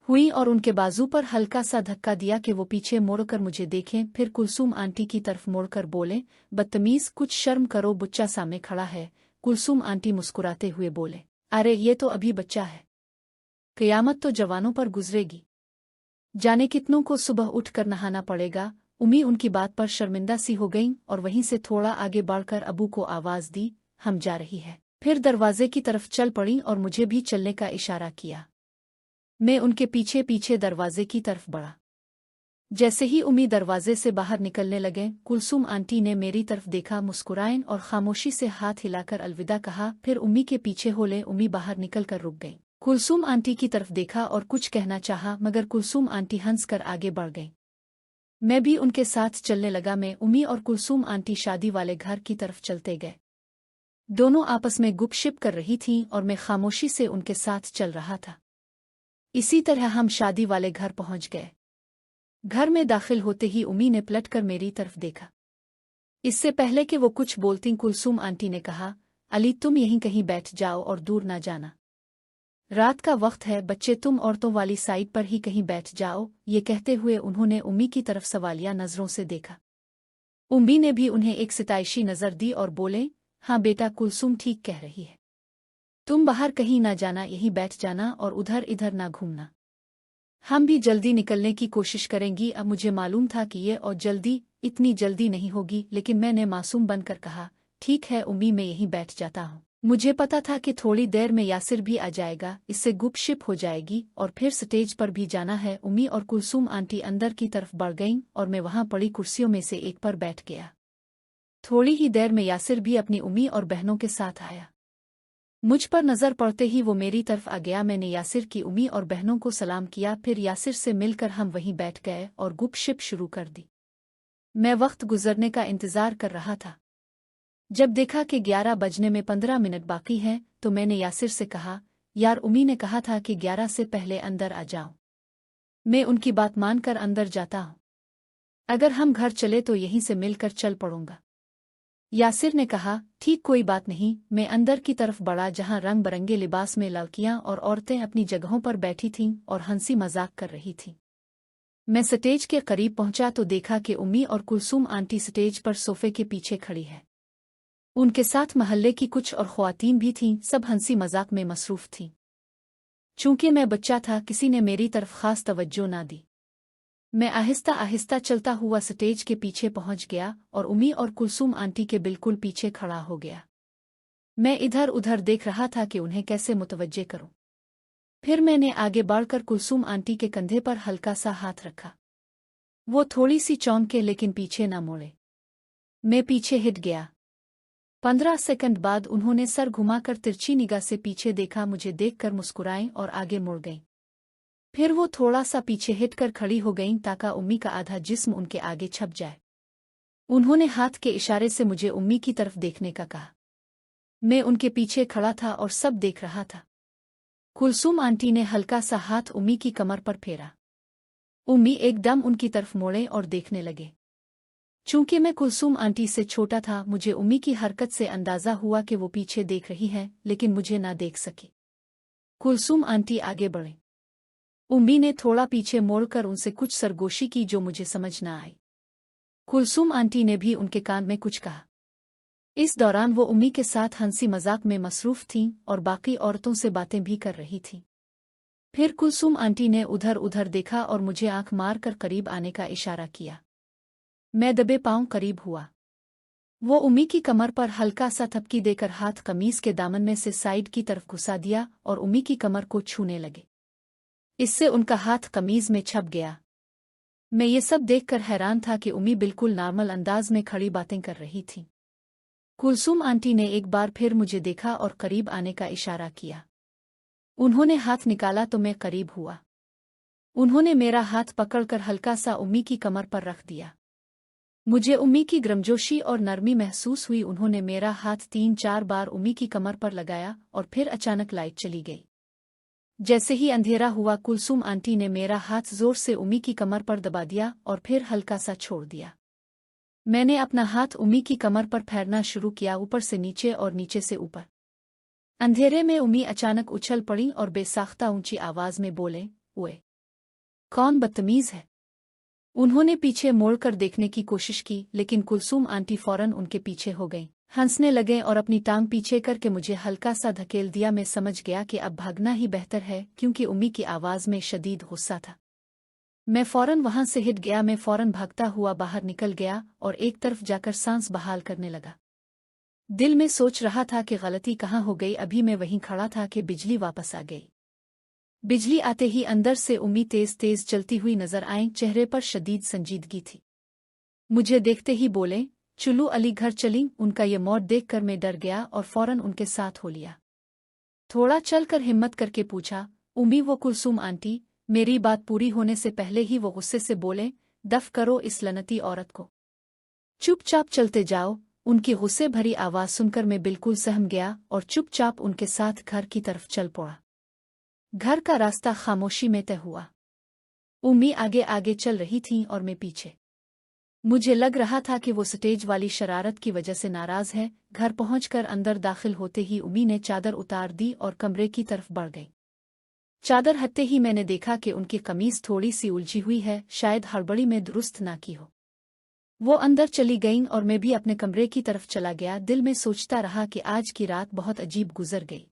हुई और उनके बाजू पर हल्का सा धक्का दिया कि वो पीछे मुड़कर मुझे देखें। फिर कुलसूम आंटी की तरफ मुड़कर बोले, बदतमीज, कुछ शर्म करो, बच्चा सामने खड़ा है। कुलसूम आंटी मुस्कुराते हुए बोले, अरे ये तो अभी बच्चा है, क़यामत तो जवानों पर गुजरेगी, जाने कितनों को सुबह उठकर नहाना पड़ेगा। उम्मी उनकी बात पर शर्मिंदा सी हो गईं और वहीं से थोड़ा आगे बढ़कर अबू को आवाज़ दी, हम जा रही है। फिर दरवाजे की तरफ चल पड़ी और मुझे भी चलने का इशारा किया। मैं उनके पीछे पीछे दरवाजे की तरफ बढ़ा। जैसे ही उम्मी दरवाजे से बाहर निकलने लगे, कुलसूम आंटी ने मेरी तरफ देखा, मुस्कुराएं और खामोशी से हाथ हिलाकर अलविदा कहा। फिर उम्मी के पीछे होले उम्मी बाहर निकलकर रुक गई। कुलसूम आंटी की तरफ देखा और कुछ कहना चाहा, मगर कुलसूम आंटी हंसकर आगे बढ़ गई। मैं भी उनके साथ चलने लगा। मैं, उम्मी और कुलसूम आंटी शादी वाले घर की तरफ चलते गए। दोनों आपस में गुपशप कर रही थीं और मैं खामोशी से उनके साथ चल रहा था। इसी तरह हम शादी वाले घर पहुंच गए। घर में दाखिल होते ही उम्मी ने पलटकर मेरी तरफ देखा। इससे पहले कि वो कुछ बोलती, कुलसूम आंटी ने कहा, अली तुम यहीं कहीं बैठ जाओ और दूर ना जाना, रात का वक्त है, बच्चे तुम औरतों वाली साइड पर ही कहीं बैठ जाओ। ये कहते हुए उन्होंने उम्मी की तरफ सवालिया नजरों से देखा। उम्मी ने भी उन्हें एक सिताइशी नजर दी और बोले, हाँ बेटा, कुलसूम ठीक कह रही है, तुम बाहर कहीं ना जाना, यहीं बैठ जाना और उधर इधर ना घूमना। हम भी जल्दी निकलने की कोशिश करेंगी। अब मुझे मालूम था कि ये और जल्दी, इतनी जल्दी नहीं होगी, लेकिन मैंने मासूम बनकर कहा, ठीक है उम्मी, मैं यहीं बैठ जाता हूँ। मुझे पता था कि थोड़ी देर में यासिर भी आ जाएगा, इससे गुपशप हो जाएगी और फिर स्टेज पर भी जाना है। उम्मी और कुलसूम आंटी अंदर की तरफ बढ़ गईं और मैं वहां पड़ी कुर्सियों में से एक पर बैठ गया। थोड़ी ही देर में यासिर भी अपनी उम्मी और बहनों के साथ आया। मुझ पर नजर पड़ते ही वो मेरी तरफ आ गया। मैंने यासिर की उम्मी और बहनों को सलाम किया। फिर यासिर से मिलकर हम वहीं बैठ गए और गुपशप शुरू कर दी। मैं वक्त गुजरने का इंतजार कर रहा था। जब देखा कि 11 बजने में 15 मिनट बाकी हैं, तो मैंने यासिर से कहा, यार उम्मी ने कहा था कि 11 से पहले अंदर आ जाओ। मैं उनकी बात मानकर अंदर जाता हूँ। अगर हम घर चले तो यहीं से मिलकर चल पड़ूंगा। यासिर ने कहा, ठीक, कोई बात नहीं। मैं अंदर की तरफ बढ़ा, जहां रंग बरंगे लिबास में लड़कियां और औरतें अपनी जगहों पर बैठी थीं और हंसी मजाक कर रही थीं। मैं स्टेज के करीब पहुंचा तो देखा कि उम्मी और कुलसूम आंटी स्टेज पर सोफे के पीछे खड़ी है। उनके साथ महल्ले की कुछ और ख्वातीन भी थीं, सब हंसी मजाक में मसरूफ थीं। चूंकि मैं बच्चा था, किसी ने मेरी तरफ खास तवज्जो ना दी। मैं आहिस्ता आहिस्ता चलता हुआ स्टेज के पीछे पहुंच गया और उम्मी और कुलसूम आंटी के बिल्कुल पीछे खड़ा हो गया। मैं इधर उधर देख रहा था कि उन्हें कैसे मुतवज्जे करूं। फिर मैंने आगे बढ़कर कुलसूम आंटी के कंधे पर हल्का सा हाथ रखा। वो थोड़ी सी चौंके, लेकिन पीछे न मुड़े। मैं पीछे हिट गया। 15 सेकंड बाद उन्होंने सर घुमाकर तिरछी निगाह से पीछे देखा। मुझे देखकर मुस्कुराईं और आगे मुड़ गईं। फिर वो थोड़ा सा पीछे हिटकर खड़ी हो गईं ताकि उम्मी का आधा जिस्म उनके आगे छप जाए। उन्होंने हाथ के इशारे से मुझे उम्मी की तरफ देखने का कहा। मैं उनके पीछे खड़ा था और सब देख रहा था। कुलसूम आंटी ने हल्का सा हाथ उम्मी की कमर पर फेरा। उम्मी एकदम उनकी तरफ मुड़े और देखने लगे। चूंकि मैं कुलसूम आंटी से छोटा था, मुझे उम्मी की हरकत से अंदाजा हुआ कि वो पीछे देख रही हैं, लेकिन मुझे ना देख सकी। कुलसूम आंटी आगे बढ़े। उम्मी ने थोड़ा पीछे मोड़कर उनसे कुछ सरगोशी की जो मुझे समझ न आई। कुलसूम आंटी ने भी उनके कान में कुछ कहा। इस दौरान वो उम्मी के साथ हंसी मजाक में मसरूफ थीं और बाकी औरतों से बातें भी कर रही थीं। फिर कुलसूम आंटी ने उधर उधर देखा और मुझे आंख मार कर करीब आने का इशारा किया। मैं दबे पांव करीब हुआ। वो उम्मी की कमर पर हल्का सा थपकी देकर हाथ कमीज के दामन में से साइड की तरफ घुसा दिया और उम्मी की कमर को छूने लगे। इससे उनका हाथ कमीज में छप गया। मैं ये सब देखकर हैरान था कि उम्मी बिल्कुल नॉर्मल अंदाज में खड़ी बातें कर रही थी। कुलसूम आंटी ने एक बार फिर मुझे देखा और करीब आने का इशारा किया। उन्होंने हाथ निकाला तो मैं करीब हुआ। उन्होंने मेरा हाथ पकड़कर हल्का सा उम्मी की कमर पर रख दिया। मुझे उम्मी की गर्मजोशी और नरमी महसूस हुई। उन्होंने मेरा हाथ 3-4 बार उम्मी की कमर पर लगाया और फिर अचानक लाइट चली गई। जैसे ही अंधेरा हुआ, कुलसूम आंटी ने मेरा हाथ जोर से उम्मी की कमर पर दबा दिया और फिर हल्का सा छोड़ दिया। मैंने अपना हाथ उम्मी की कमर पर फेरना शुरू किया, ऊपर से नीचे और नीचे से ऊपर। अंधेरे में उम्मी अचानक उछल पड़ी और बेसाख्ता ऊंची आवाज में बोले, ओए। कौन बदतमीज है? उन्होंने पीछे मोड़कर देखने की कोशिश की, लेकिन कुलसूम आंटी फौरन उनके पीछे हो गईं। हंसने लगे और अपनी टांग पीछे करके मुझे हल्का सा धकेल दिया। मैं समझ गया कि अब भागना ही बेहतर है, क्योंकि उम्मी की आवाज़ में शदीद गुस्सा था। मैं फौरन वहां से हिट गया। मैं फौरन भागता हुआ बाहर निकल गया और एक तरफ जाकर सांस बहाल करने लगा। दिल में सोच रहा था कि गलती कहाँ हो गई। अभी मैं वहीं खड़ा था कि बिजली वापस आ गई। बिजली आते ही अंदर से उम्मी तेज तेज चलती हुई नजर आई। चेहरे पर शदीद संजीदगी थी। मुझे देखते ही बोले, चुलू अली घर चली। उनका ये मोड़ देखकर मैं डर गया और फौरन उनके साथ हो लिया। थोड़ा चलकर हिम्मत करके पूछा, उम्मी वो कुलसूम आंटी? मेरी बात पूरी होने से पहले ही वो गुस्से से बोले, दफ करो इस लनती औरत को, चुपचाप चलते जाओ। उनकी गुस्से भरी आवाज़ सुनकर मैं बिल्कुल सहम गया और चुपचाप उनके साथ घर की तरफ चल पड़ा। घर का रास्ता खामोशी में तय हुआ। उम्मी आगे आगे चल रही थीं और मैं पीछे। मुझे लग रहा था कि वो स्टेज वाली शरारत की वजह से नाराज है। घर पहुंचकर अंदर दाखिल होते ही उम्मी ने चादर उतार दी और कमरे की तरफ बढ़ गई। चादर हटते ही मैंने देखा कि उनकी कमीज थोड़ी सी उलझी हुई है, शायद हड़बड़ी में दुरुस्त ना की हो। वो अंदर चली गईं और मैं भी अपने कमरे की तरफ चला गया। दिल में सोचता रहा कि आज की रात बहुत अजीब गुजर गई।